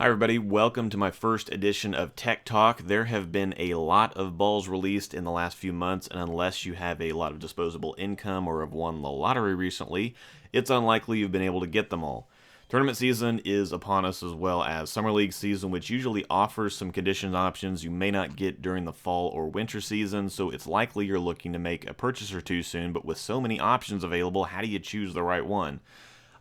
Hi everybody, welcome to my first edition of Tech Talk. There have been a lot of balls released in the last few months, and unless you have a lot of disposable income or have won the lottery recently, it's unlikely you've been able to get them all. Tournament season is upon us, as well as Summer League season, which usually offers some condition options you may not get during the fall or winter season, so it's likely you're looking to make a purchase or two soon, but with so many options available, how do you choose the right one?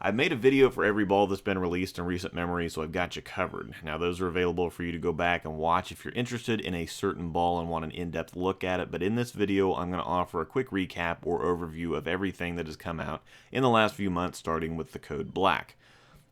I've made a video for every ball that's been released in recent memory, so I've got you covered. Now, those are available for you to go back and watch if you're interested in a certain ball and want an in-depth look at it, but in this video, I'm going to offer a quick recap or overview of everything that has come out in the last few months, starting with the Code Black.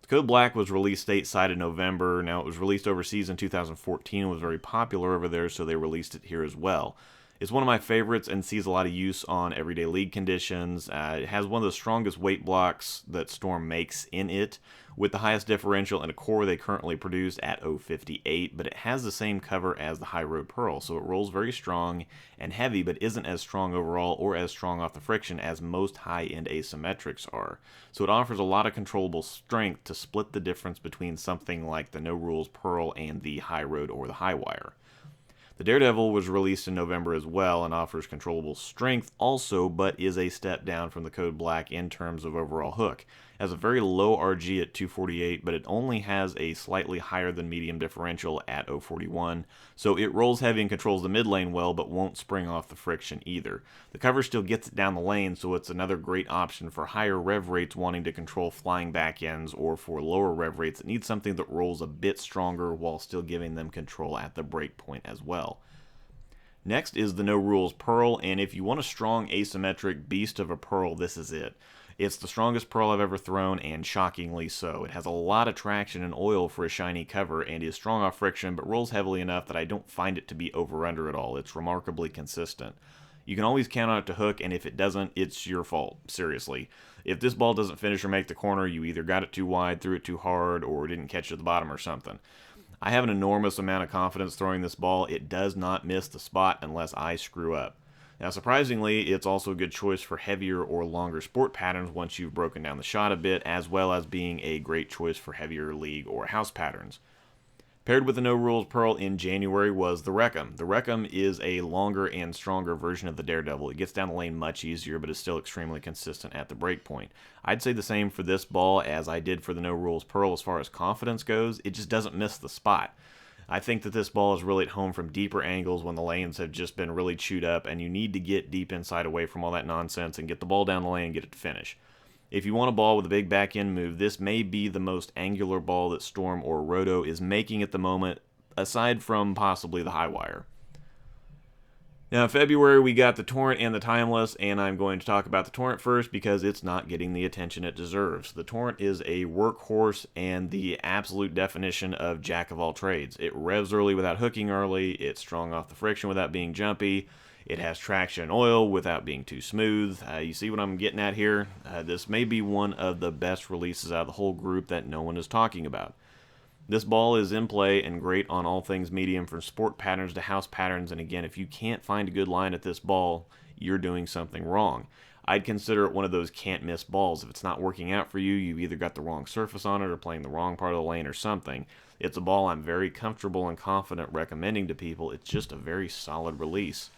The Code Black was released stateside in November. Now, it was released overseas in 2014 and was very popular over there, so they released it here as well. It's one of my favorites and sees a lot of use on everyday league conditions. It has one of the strongest weight blocks that Storm makes in it, with the highest differential and a core they currently produce at 0.58, but it has the same cover as the High Road Pearl, so it rolls very strong and heavy, but isn't as strong overall or as strong off the friction as most high-end asymmetrics are. So it offers a lot of controllable strength to split the difference between something like the No Rules Pearl and the High Road or the High Wire. The Daredevil was released in November as well and offers controllable strength also, but is a step down from the Code Black in terms of overall hook. It has a very low RG at 248, but it only has a slightly higher than medium differential at 041, so it rolls heavy and controls the mid lane well, but won't spring off the friction either. The cover still gets it down the lane, so it's another great option for higher rev rates wanting to control flying back ends, or for lower rev rates that need something that rolls a bit stronger while still giving them control at the break point as well. Next is the No Rules Pearl, and if you want a strong asymmetric beast of a pearl, this is it. It's the strongest pearl I've ever thrown, and shockingly so. It has a lot of traction and oil for a shiny cover, and is strong off friction, but rolls heavily enough that I don't find it to be over-under at all. It's remarkably consistent. You can always count on it to hook, and if it doesn't, it's your fault. Seriously. If this ball doesn't finish or make the corner, you either got it too wide, threw it too hard, or didn't catch it at the bottom or something. I have an enormous amount of confidence throwing this ball. It does not miss the spot unless I screw up. Now, surprisingly, it's also a good choice for heavier or longer sport patterns once you've broken down the shot a bit, as well as being a great choice for heavier league or house patterns. Paired with the No Rules Pearl in January was the Recomm. The Recomm is a longer and stronger version of the Daredevil. It gets down the lane much easier, but is still extremely consistent at the break point. I'd say the same for this ball as I did for the No Rules Pearl as far as confidence goes. It just doesn't miss the spot. I think that this ball is really at home from deeper angles when the lanes have just been really chewed up, and you need to get deep inside away from all that nonsense and get the ball down the lane and get it to finish. If you want a ball with a big back end move, this may be the most angular ball that Storm or Roto is making at the moment, aside from possibly the High Wire. Now, in February, we got the Torrent and the Timeless, and I'm going to talk about the Torrent first because it's not getting the attention it deserves. The Torrent is a workhorse and the absolute definition of jack of all trades. It revs early without hooking early, it's strong off the friction without being jumpy, it has traction and oil without being too smooth. You see what I'm getting at here? This may be one of the best releases out of the whole group that no one is talking about. This ball is in play and great on all things medium, from sport patterns to house patterns, and again, if you can't find a good line at this ball, you're doing something wrong. I'd consider it one of those can't miss balls. If it's not working out for you, you've either got the wrong surface on it or playing the wrong part of the lane or something. It's a ball I'm very comfortable and confident recommending to people. It's just a very solid release.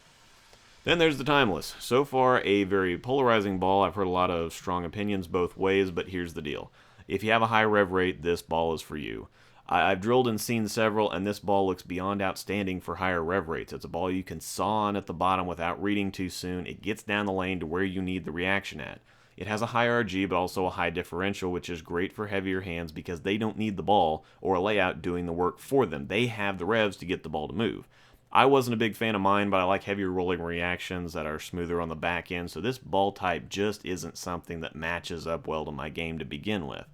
Then there's the Timeless. So far, a very polarizing ball. I've heard a lot of strong opinions both ways, but here's the deal. If you have a high rev rate, this ball is for you. I've drilled and seen several, and this ball looks beyond outstanding for higher rev rates. It's a ball you can saw on at the bottom without reading too soon. It gets down the lane to where you need the reaction at. It has a high RG, but also a high differential, which is great for heavier hands because they don't need the ball or a layout doing the work for them. They have the revs to get the ball to move. I wasn't a big fan of mine, but I like heavier rolling reactions that are smoother on the back end, so this ball type just isn't something that matches up well to my game to begin with.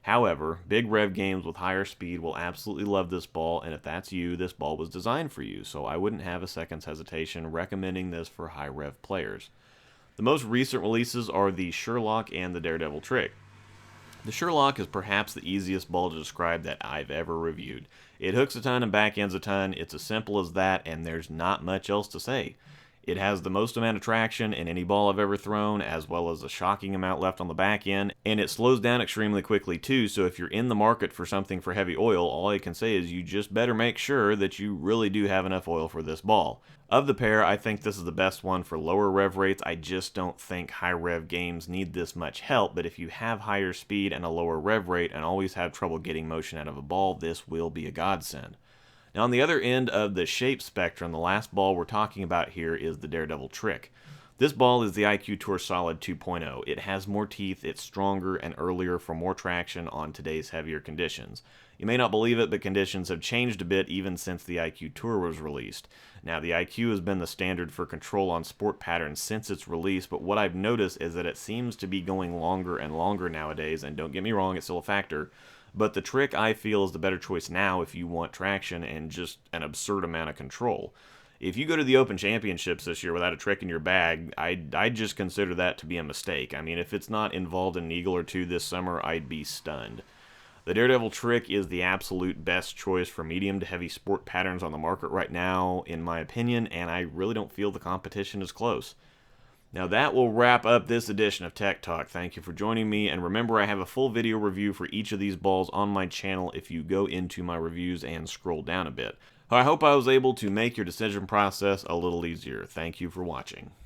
However, big rev games with higher speed will absolutely love this ball, and if that's you, this ball was designed for you, so I wouldn't have a second's hesitation recommending this for high rev players. The most recent releases are the Sherlock and the Daredevil trick. The Sherlock is perhaps the easiest ball to describe that I've ever reviewed. It hooks a ton and backends a ton, it's as simple as that, and there's not much else to say. It has the most amount of traction in any ball I've ever thrown, as well as a shocking amount left on the back end, and it slows down extremely quickly too, so if you're in the market for something for heavy oil, all I can say is you just better make sure that you really do have enough oil for this ball. Of the pair, I think this is the best one for lower rev rates. I just don't think high rev games need this much help, but if you have higher speed and a lower rev rate and always have trouble getting motion out of a ball, this will be a godsend. Now, on the other end of the shape spectrum, the last ball we're talking about here is the Daredevil Trick. This ball is the IQ Tour Solid 2.0. It has more teeth, it's stronger and earlier for more traction on today's heavier conditions. You may not believe it, but conditions have changed a bit even since the IQ Tour was released. Now, the IQ has been the standard for control on sport patterns since its release, but what I've noticed is that it seems to be going longer and longer nowadays, and don't get me wrong, it's still a factor. But the Trick, I feel, is the better choice now if you want traction and just an absurd amount of control. If you go to the Open Championships this year without a Trick in your bag, I'd just consider that to be a mistake. I mean, if it's not involved in an eagle or two this summer, I'd be stunned. The Daredevil Trick is the absolute best choice for medium to heavy sport patterns on the market right now, in my opinion, and I really don't feel the competition is close. Now that will wrap up this edition of Tech Talk. Thank you for joining me, and remember I have a full video review for each of these balls on my channel if you go into my reviews and scroll down a bit. I hope I was able to make your decision process a little easier. Thank you for watching.